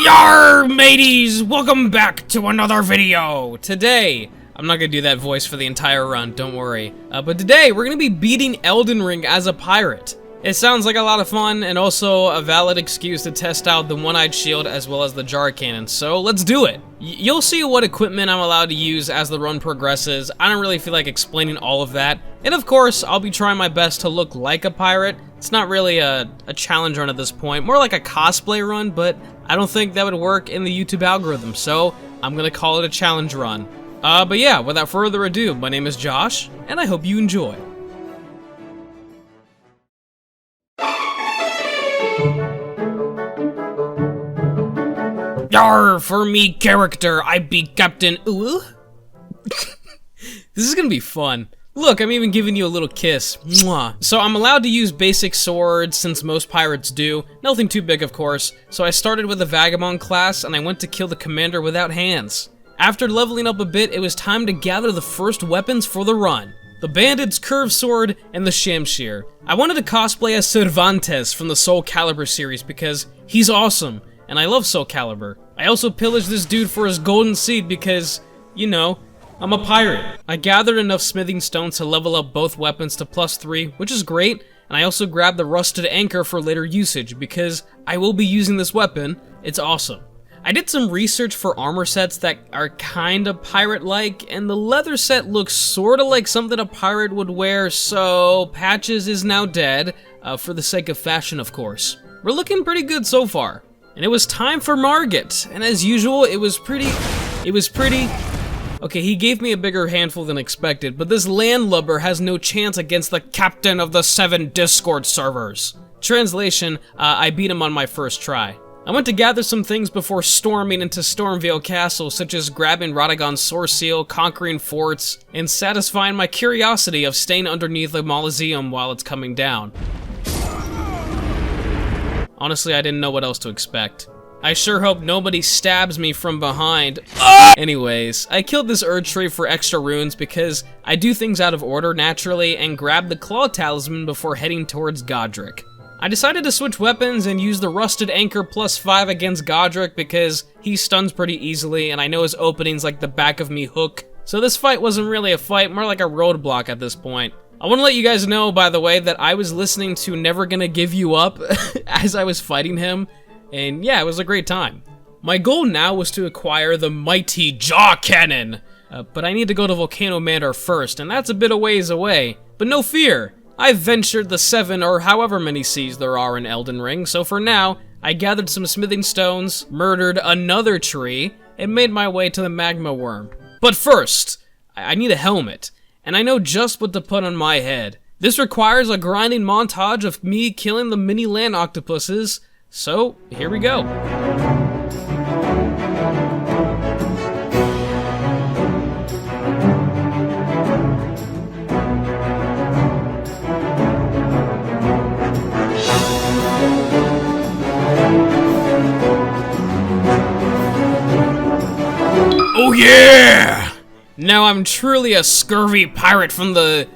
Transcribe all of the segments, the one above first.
Yarr, mateys! Welcome back to another video! Today, I'm not gonna do that voice for the entire run, don't worry. But today, we're gonna be beating Elden Ring as a pirate. It sounds like a lot of fun, and also a valid excuse to test out the one-eyed shield as well as the jar cannon, so let's do it! You'll see what equipment I'm allowed to use as the run progresses. I don't really feel like explaining all of that. And of course, I'll be trying my best to look like a pirate. It's not really a challenge run at this point, more like a cosplay run, but I don't think that would work in the YouTube algorithm, so I'm gonna call it a challenge run. But yeah, without further ado, my name is Josh, and I hope you enjoy. Yarr, for me character, I be Captain Ooh. This is gonna be fun. Look, I'm even giving you a little kiss. Mwah. So I'm allowed to use basic swords, since most pirates do. Nothing too big, of course. So I started with the Vagabond class, and I went to kill the commander without hands. After leveling up a bit, it was time to gather the first weapons for the run. The Bandit's curved sword and the Shamshir. I wanted to cosplay as Cervantes from the Soul Calibur series because he's awesome, and I love Soul Calibur. I also pillaged this dude for his golden seed because, you know, I'm a pirate. I gathered enough smithing stones to level up both weapons to +3, which is great, and I also grabbed the rusted anchor for later usage because I will be using this weapon. It's awesome. I did some research for armor sets that are kinda pirate-like, and the leather set looks sorta like something a pirate would wear, so Patches is now dead, for the sake of fashion, of course. We're looking pretty good so far. And it was time for Margit, and as usual, it was pretty... Okay, he gave me a bigger handful than expected, but this landlubber has no chance against the captain of the 7 Discord servers. Translation, I beat him on my first try. I went to gather some things before storming into Stormvale Castle, such as grabbing Radagon's Source Seal, conquering forts, and satisfying my curiosity of staying underneath the Mausoleum while it's coming down. Honestly, I didn't know what else to expect. I sure hope nobody stabs me from behind. Anyways, I killed this Erdtree for extra runes because I do things out of order naturally and grabbed the Claw Talisman before heading towards Godric. I decided to switch weapons and use the Rusted Anchor +5 against Godric because he stuns pretty easily and I know his openings like the back of me hook. So this fight wasn't really a fight, more like a roadblock at this point. I want to let you guys know, by the way, that I was listening to Never Gonna Give You Up as I was fighting him. And yeah, it was a great time. My goal now was to acquire the mighty Jaw Cannon, but I need to go to Volcano Manor first, and that's a bit of ways away. But no fear, I've ventured the 7 or however many seas there are in Elden Ring, so for now, I gathered some smithing stones, murdered another tree, and made my way to the Magma Worm. But first, I need a helmet, and I know just what to put on my head. This requires a grinding montage of me killing the mini land octopuses, so, here we go. Oh yeah! Now I'm truly a scurvy pirate from the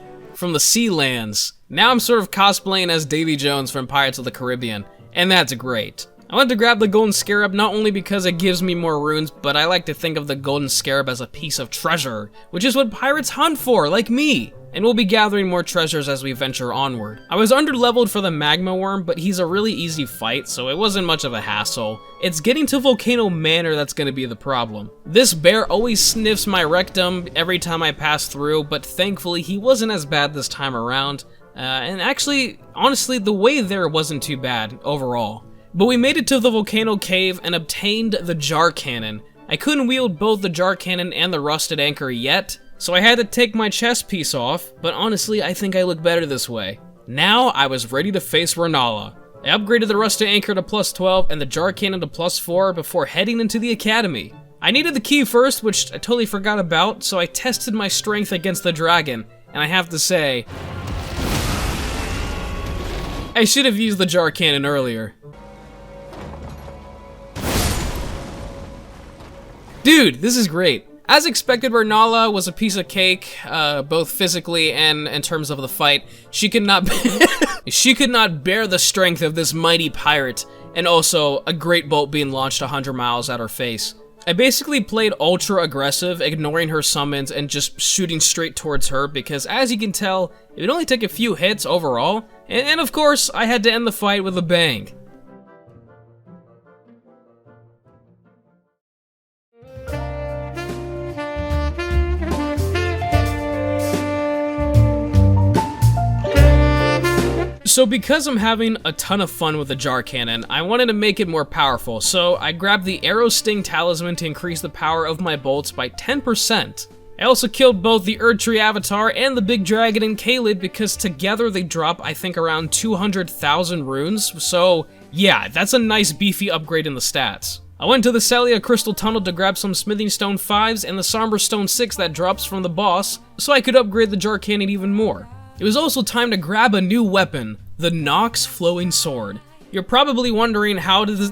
sea lands. Now I'm sort of cosplaying as Davy Jones from Pirates of the Caribbean. And that's great. I wanted to grab the Golden Scarab not only because it gives me more runes, but I like to think of the Golden Scarab as a piece of treasure, which is what pirates hunt for, like me. And we'll be gathering more treasures as we venture onward. I was underleveled for the Magma Worm, but he's a really easy fight, so it wasn't much of a hassle. It's getting to Volcano Manor that's gonna be the problem. This bear always sniffs my rectum every time I pass through, but thankfully he wasn't as bad this time around. And actually, honestly, the way there wasn't too bad, overall. But we made it to the Volcano Cave and obtained the Jar Cannon. I couldn't wield both the Jar Cannon and the Rusted Anchor yet, so I had to take my chest piece off, but honestly, I think I look better this way. Now, I was ready to face Rennala. I upgraded the Rusted Anchor to +12 and the Jar Cannon to +4 before heading into the Academy. I needed the key first, which I totally forgot about, so I tested my strength against the dragon, and I have to say, I should have used the Jar Cannon earlier. Dude, this is great. As expected, Rennala was a piece of cake, both physically and in terms of the fight. She could not bear the strength of this mighty pirate, and also a great bolt being launched 100 miles at her face. I basically played ultra aggressive, ignoring her summons and just shooting straight towards her because, as you can tell, it would only take a few hits overall, and of course, I had to end the fight with a bang. So because I'm having a ton of fun with the jar cannon, I wanted to make it more powerful, so I grabbed the Arrow Sting Talisman to increase the power of my bolts by 10%. I also killed both the Erdtree Avatar and the Big Dragon in Caelid because together they drop, I think, around 200,000 runes, so yeah, that's a nice beefy upgrade in the stats. I went to the Celia Crystal Tunnel to grab some Smithing Stone 5s and the Somber Stone 6 that drops from the boss, so I could upgrade the jar cannon even more. It was also time to grab a new weapon, the Nox Flowing Sword. You're probably wondering how does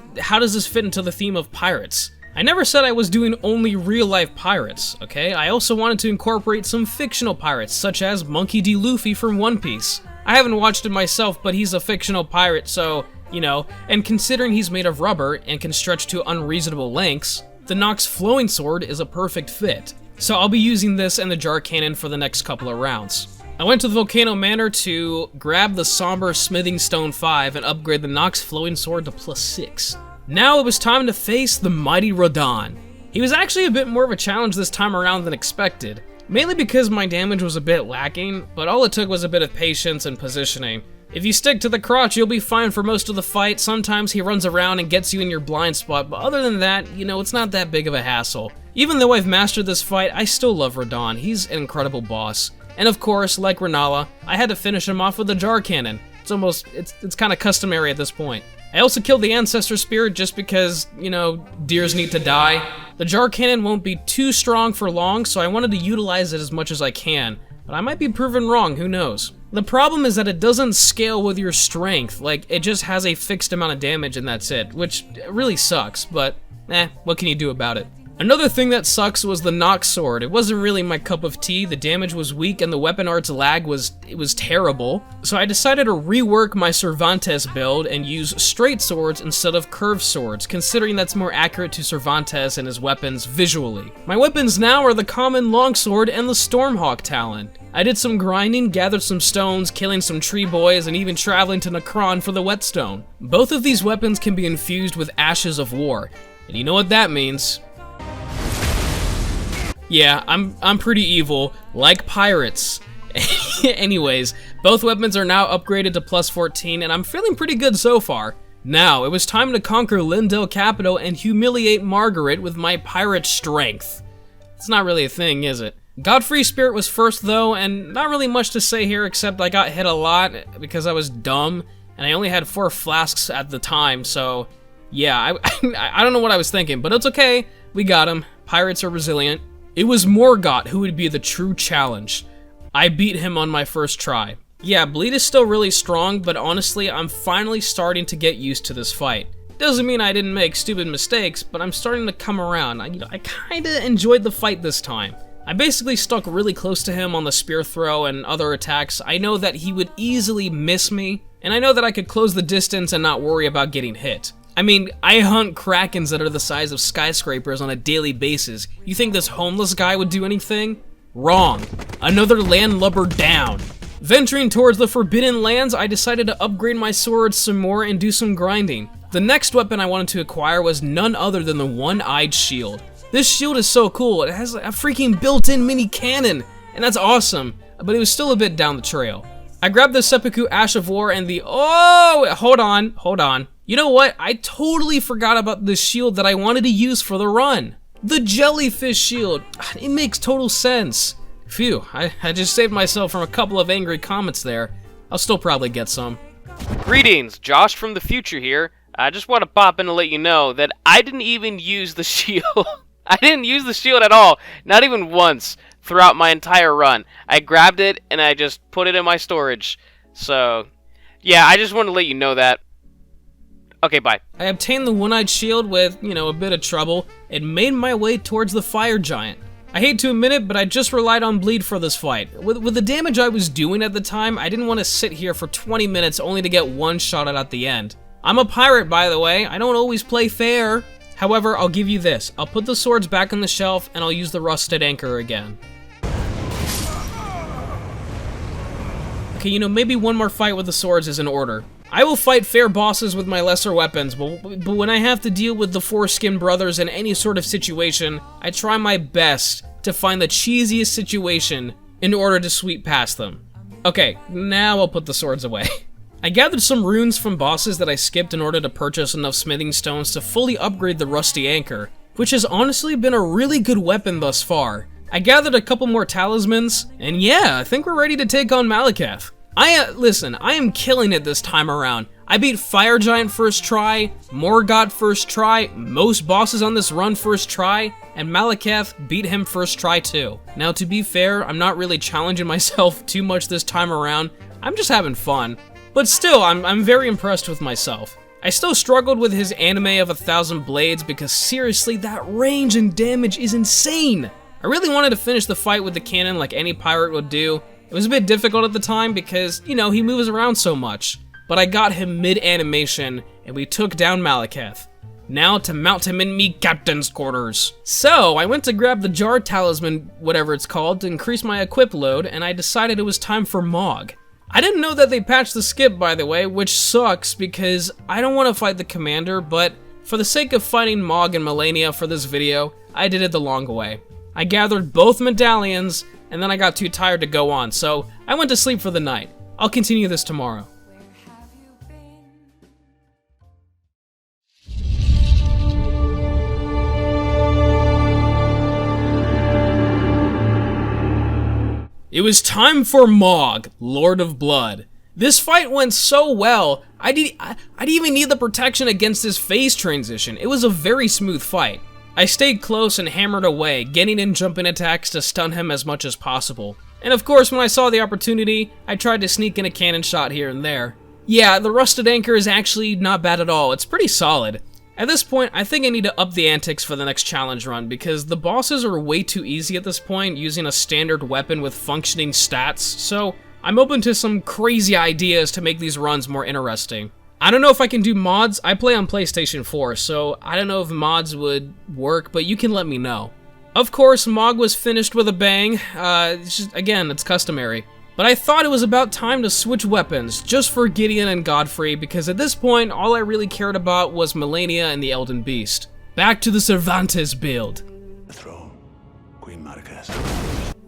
this fit into the theme of pirates? I never said I was doing only real-life pirates, okay? I also wanted to incorporate some fictional pirates, such as Monkey D. Luffy from One Piece. I haven't watched it myself, but he's a fictional pirate, so, you know, and considering he's made of rubber and can stretch to unreasonable lengths, the Nox Flowing Sword is a perfect fit. So I'll be using this and the jar cannon for the next couple of rounds. I went to the Volcano Manor to grab the Somber Smithing Stone 5 and upgrade the Nox Flowing Sword to +6. Now it was time to face the mighty Radahn. He was actually a bit more of a challenge this time around than expected, mainly because my damage was a bit lacking, but all it took was a bit of patience and positioning. If you stick to the crotch, you'll be fine for most of the fight. Sometimes he runs around and gets you in your blind spot, but other than that, you know, it's not that big of a hassle. Even though I've mastered this fight, I still love Radahn. He's an incredible boss. And of course, like Renala, I had to finish him off with a jar cannon. It's kind of customary at this point. I also killed the Ancestor Spirit just because, you know, deers need to die. The jar cannon won't be too strong for long, so I wanted to utilize it as much as I can. But I might be proven wrong, who knows. The problem is that it doesn't scale with your strength, like, it just has a fixed amount of damage and that's it, which really sucks, but, what can you do about it? Another thing that sucks was the Nox Sword. It wasn't really my cup of tea, the damage was weak and the weapon art's lag was terrible. So I decided to rework my Cervantes build and use straight swords instead of curved swords, considering that's more accurate to Cervantes and his weapons visually. My weapons now are the common longsword and the Stormhawk Talon. I did some grinding, gathered some stones, killing some tree boys, and even traveling to Necron for the whetstone. Both of these weapons can be infused with Ashes of War, and you know what that means. Yeah, I'm pretty evil, like pirates. Anyways, both weapons are now upgraded to +14, and I'm feeling pretty good so far. Now, it was time to conquer Lindell Capital and humiliate Margaret with my pirate strength. It's not really a thing, is it? Godfrey's Spirit was first though, and not really much to say here except I got hit a lot because I was dumb, and I only had 4 flasks at the time, so yeah, I don't know what I was thinking, but it's okay, we got him. Pirates are resilient. It was Morgott who would be the true challenge. I beat him on my first try. Yeah, Bleed is still really strong, but honestly, I'm finally starting to get used to this fight. Doesn't mean I didn't make stupid mistakes, but I'm starting to come around. I kinda enjoyed the fight this time. I basically stuck really close to him on the spear throw and other attacks. I know that he would easily miss me, and I know that I could close the distance and not worry about getting hit. I mean, I hunt krakens that are the size of skyscrapers on a daily basis. You think this homeless guy would do anything? Wrong. Another landlubber down. Venturing towards the Forbidden Lands, I decided to upgrade my sword some more and do some grinding. The next weapon I wanted to acquire was none other than the One-Eyed Shield. This shield is so cool, it has a freaking built-in mini cannon, and that's awesome, but it was still a bit down the trail. I grabbed the Seppuku Ash of War and the— oh, hold on. You know what? I totally forgot about the shield that I wanted to use for the run. The Jellyfish Shield. It makes total sense. Phew, I just saved myself from a couple of angry comments there. I'll still probably get some. Greetings, Josh from the future here. I just want to pop in to let you know that I didn't even use the shield. I didn't use the shield at all, not even once throughout my entire run. I grabbed it and I just put it in my storage. So, yeah, I just wanted to let you know that. Okay, bye. I obtained the One-Eyed Shield with, a bit of trouble, and made my way towards the Fire Giant. I hate to admit it, but I just relied on Bleed for this fight. With the damage I was doing at the time, I didn't want to sit here for 20 minutes only to get one shot at the end. I'm a pirate, by the way. I don't always play fair. However, I'll give you this. I'll put the swords back on the shelf, and I'll use the rusted anchor again. Okay, you know, maybe one more fight with the swords is in order. I will fight fair bosses with my lesser weapons, but when I have to deal with the foreskin brothers in any sort of situation, I try my best to find the cheesiest situation in order to sweep past them. Okay, now I'll put the swords away. I gathered some runes from bosses that I skipped in order to purchase enough smithing stones to fully upgrade the rusty anchor, which has honestly been a really good weapon thus far. I gathered a couple more talismans, and yeah, I think we're ready to take on Malekith. Listen, I am killing it this time around. I beat Fire Giant first try, Morgott first try, most bosses on this run first try, and Malekith beat him first try too. Now to be fair, I'm not really challenging myself too much this time around, I'm just having fun. But still, I'm very impressed with myself. I still struggled with his anime of 1,000 blades because seriously, that range and damage is insane! I really wanted to finish the fight with the cannon like any pirate would do. It was a bit difficult at the time because, you know, he moves around so much. But I got him mid-animation, and we took down Malekith. Now to mount him in me captain's quarters. So, I went to grab the jar talisman, whatever it's called, to increase my equip load, and I decided it was time for Mog. I didn't know that they patched the skip, by the way, which sucks because I don't want to fight the commander, but for the sake of fighting Mog and Malenia for this video, I did it the long way. I gathered both medallions, and then I got too tired to go on, so I went to sleep for the night. I'll continue this tomorrow. It was time for Mog, Lord of Blood. This fight went so well, I didn't even need the protection against his phase transition. It was a very smooth fight. I stayed close and hammered away, getting in jumping attacks to stun him as much as possible. And of course, when I saw the opportunity, I tried to sneak in a cannon shot here and there. Yeah, the rusted anchor is actually not bad at all, it's pretty solid. At this point, I think I need to up the antics for the next challenge run because the bosses are way too easy at this point using a standard weapon with functioning stats, so I'm open to some crazy ideas to make these runs more interesting. I don't know if I can do mods. I play on PlayStation 4, so I don't know if mods would work, but you can let me know. Of course, Mog was finished with a bang. Again, it's customary. But I thought it was about time to switch weapons, just for Gideon and Godfrey, because at this point, all I really cared about was Malenia and the Elden Beast. Back to the Cervantes build. The throne, Queen Marquez.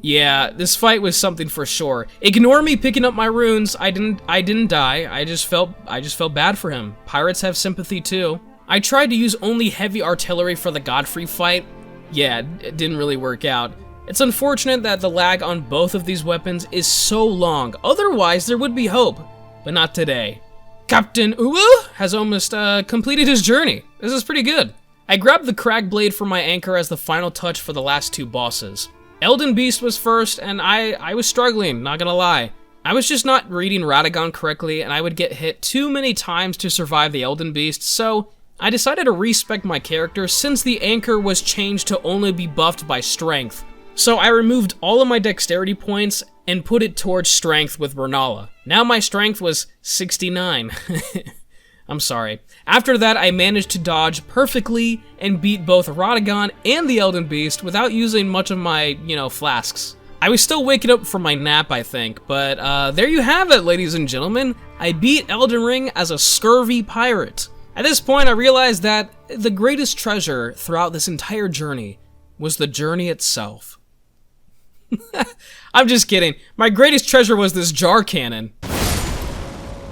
Yeah, this fight was something for sure. Ignore me picking up my runes. I didn't die. I just felt bad for him. Pirates have sympathy too. I tried to use only heavy artillery for the Godfrey fight. Yeah, it didn't really work out. It's unfortunate that the lag on both of these weapons is so long. Otherwise, there would be hope, but not today. Captain Uwu has almost completed his journey. This is pretty good. I grabbed the crag blade for my anchor as the final touch for the last two bosses. Elden Beast was first, and I was struggling, not gonna lie. I was just not reading Radagon correctly, and I would get hit too many times to survive the Elden Beast, so I decided to respec my character since the anchor was changed to only be buffed by strength. So I removed all of my dexterity points and put it towards strength with Renala. Now my strength was 69. I'm sorry. After that, I managed to dodge perfectly and beat both Radagon and the Elden Beast without using much of my, flasks. I was still waking up from my nap, I think, but there you have it, ladies and gentlemen. I beat Elden Ring as a scurvy pirate. At this point, I realized that the greatest treasure throughout this entire journey was the journey itself. I'm just kidding. My greatest treasure was this jar cannon.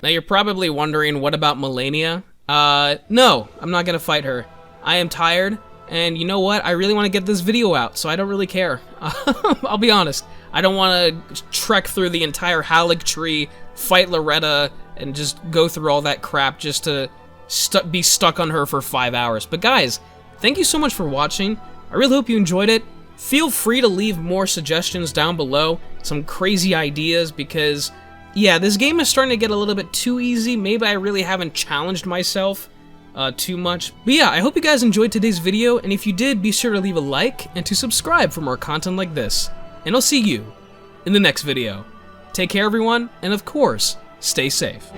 Now you're probably wondering, what about Malenia? No, I'm not gonna fight her. I am tired, and you know what? I really want to get this video out, so I don't really care. I'll be honest. I don't want to trek through the entire Halleck tree, fight Loretta, and just go through all that crap just to be stuck on her for 5 hours. But guys, thank you so much for watching. I really hope you enjoyed it. Feel free to leave more suggestions down below, some crazy ideas, because, yeah, this game is starting to get a little bit too easy. Maybe I really haven't challenged myself too much. But yeah, I hope you guys enjoyed today's video, and if you did, be sure to leave a like and to subscribe for more content like this. And I'll see you in the next video. Take care, everyone, and of course, stay safe.